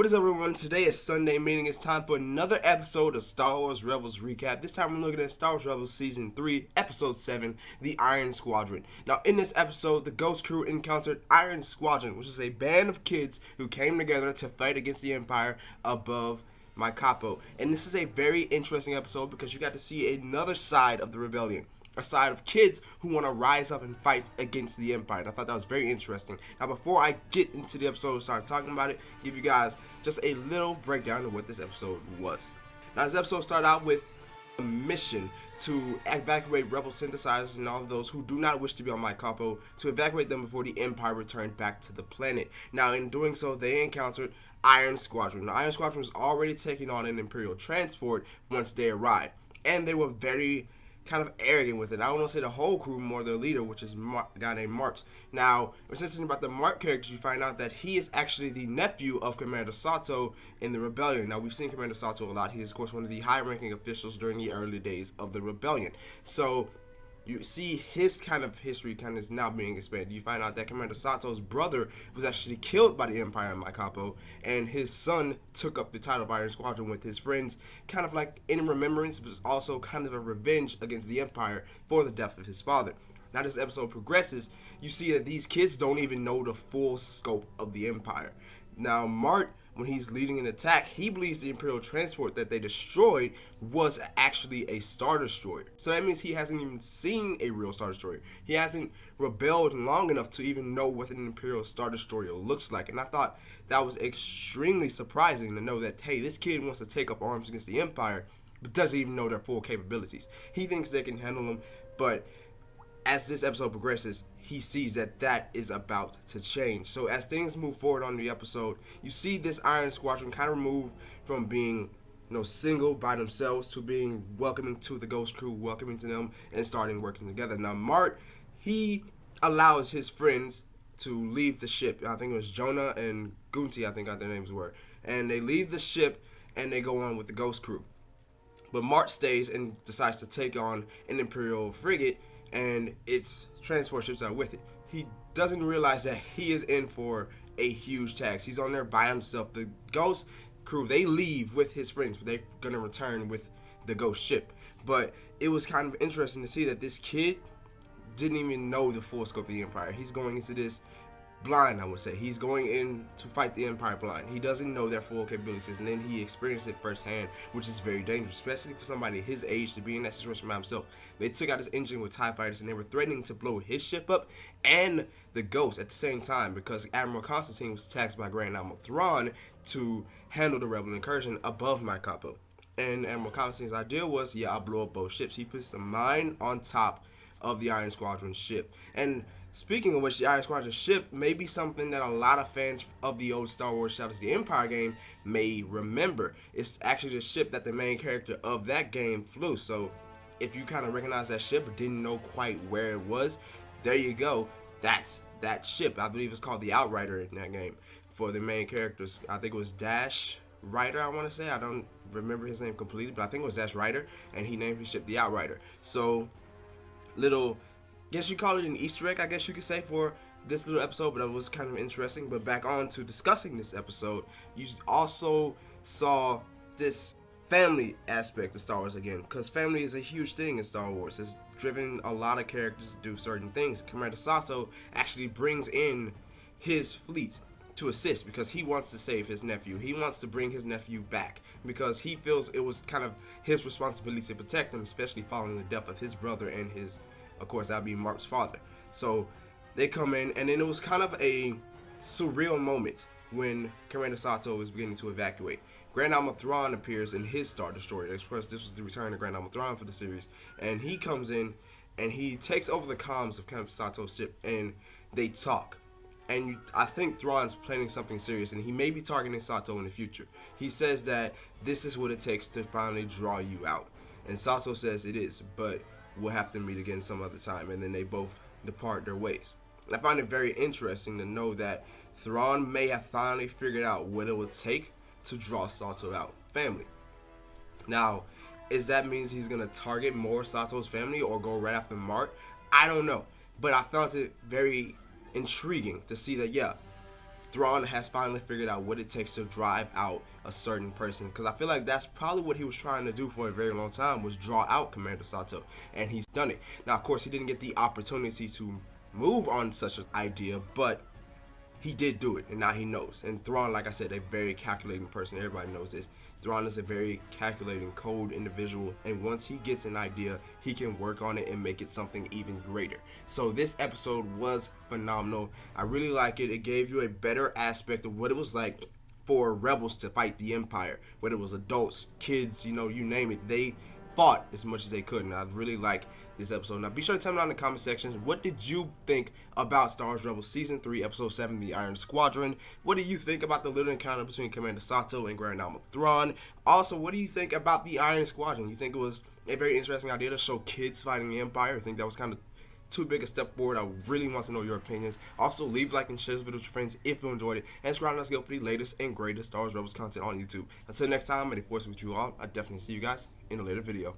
What is up, everyone? Today is Sunday, meaning it's time for another episode of Star Wars Rebels Recap. This time we're looking at Star Wars Rebels Season 3, Episode 7, The Iron Squadron. Now, in this episode, the Ghost Crew encountered Iron Squadron, which is a band of kids who came together to fight against the Empire above my capo. And this is a very interesting episode because you got to see another side of the rebellion. A side of kids who want to rise up and fight against the Empire. And I thought that was very interesting. Now, before I get into the episode and start talking about it, give you guys just a little breakdown of what this episode was. Now, this episode started out with a mission to evacuate rebel synthesizers and all of those who do not wish to be on my capo, to evacuate them before the Empire returned back to the planet. Now, in doing so, they encountered Iron Squadron. The Iron Squadron was already taking on an Imperial transport once they arrived. And they were very kind of arrogant with it. I don't want to say the whole crew, more their leader, which is a guy named March. Now, what's interesting about the Mark character, you find out that he is actually the nephew of Commander Sato in the rebellion. Now, we've seen Commander Sato a lot. He is, of course, one of the high-ranking officials during the early days of the rebellion. So you see his kind of history kind of is now being expanded. You find out that Commander Sato's brother was actually killed by the Empire in my capo, and his son took up the title of Iron Squadron with his friends, kind of like in remembrance, but also kind of a revenge against the Empire for the death of his father. Now, this episode progresses, you see that these kids don't even know the full scope of the Empire. Now, Mart, when he's leading an attack, he believes the Imperial transport that they destroyed was actually a Star Destroyer. So that means he hasn't even seen a real Star Destroyer. He hasn't rebelled long enough to even know what an Imperial Star Destroyer looks like. And I thought that was extremely surprising to know that, hey, this kid wants to take up arms against the Empire, but doesn't even know their full capabilities. He thinks they can handle them, but as this episode progresses, he sees that that is about to change. So as things move forward on the episode, you see this Iron Squadron kind of move from being, single by themselves to being welcoming to the Ghost Crew, welcoming to them, and starting working together. Now, Mart, he allows his friends to leave the ship. I think it was Jonah and Gunti, I think their names were. And they leave the ship, and they go on with the Ghost Crew. But Mart stays and decides to take on an Imperial frigate, and its transport ships are with it. He doesn't realize that he is in for a huge task. He's on there by himself. The Ghost Crew, they leave with his friends, but they're going to return with the Ghost ship. But it was kind of interesting to see that this kid didn't even know the full scope of the Empire. He's going into this blind, I would say. He's going in to fight the Empire blind. He doesn't know their full capabilities, and then he experienced it firsthand, which is very dangerous, especially for somebody his age to be in that situation by himself. They took out his engine with TIE fighters, and they were threatening to blow his ship up and the Ghost at the same time, because Admiral Constantine was tasked by Grand Admiral Thrawn to handle the rebel incursion above my capo. And Admiral Constantine's idea was, I'll blow up both ships. He puts the mine on top of the Iron Squadron ship. And speaking of which, the Iron Squadron ship may be something that a lot of fans of the old Star Wars Shadows of the Empire game may remember. It's actually the ship that the main character of that game flew. So if you kind of recognize that ship but didn't know quite where it was, there you go. That's that ship. I believe it's called the Outrider in that game for the main characters. I think it was Dash Rider, I want to say. I don't remember his name completely, but I think it was Dash Rider, and he named his ship the Outrider. So little, guess you call it an Easter egg, I guess you could say, for this little episode, but it was kind of interesting. But back on to discussing this episode, you also saw this family aspect of Star Wars again, because family is a huge thing in Star Wars. It's driven a lot of characters to do certain things. Commander Sato actually brings in his fleet to assist because he wants to save his nephew. He wants to bring his nephew back because he feels it was kind of his responsibility to protect him, especially following the death of his brother and his, of course, that would be Mark's father. So they come in, and then it was kind of a surreal moment when Commander Sato is beginning to evacuate. Grand Admiral Thrawn appears in his Star Destroyer. Of course, this was the return of Grand Admiral Thrawn for the series. And he comes in, and he takes over the comms of Commander Sato's ship, and they talk. And I think Thrawn's planning something serious, and he may be targeting Sato in the future. He says that this is what it takes to finally draw you out. And Sato says it is, but we'll have to meet again some other time. And then they both depart their ways. I find it very interesting to know that Thrawn may have finally figured out what it would take to draw Sato out. Family. Now, is that means he's going to target more Sato's family or go right after Mark? I don't know. But I found it very intriguing to see that, Thrawn has finally figured out what it takes to drive out a certain person, because I feel like that's probably what he was trying to do for a very long time, was draw out Commander Sato, and he's done it. Now, of course, he didn't get the opportunity to move on such an idea, but he did do it, and now he knows. And Thrawn, like I said, a very calculating person. Everybody knows this. Thrawn is a very calculating, cold individual, and once he gets an idea, he can work on it and make it something even greater. So this episode was phenomenal. I really like it. It gave you a better aspect of what it was like for rebels to fight the Empire. Whether it was adults, kids, you know, you name it. They fought as much as they could, and I really like this episode. Now, be sure to tell me down in the comment sections, what did you think about Star Wars Rebels Season 3, Episode 7, The Iron Squadron? What do you think about the little encounter between Commander Sato and Grand Admiral Thrawn? Also, what do you think about the Iron Squadron? You think it was a very interesting idea to show kids fighting the Empire? I think that was kind of too big a step forward. I really want to know your opinions. Also, leave a like and share this video with your friends if you enjoyed it. And subscribe to us for the latest and greatest Star Wars Rebels content on YouTube. Until next time, may the force be with you all. I'll definitely see you guys in a later video.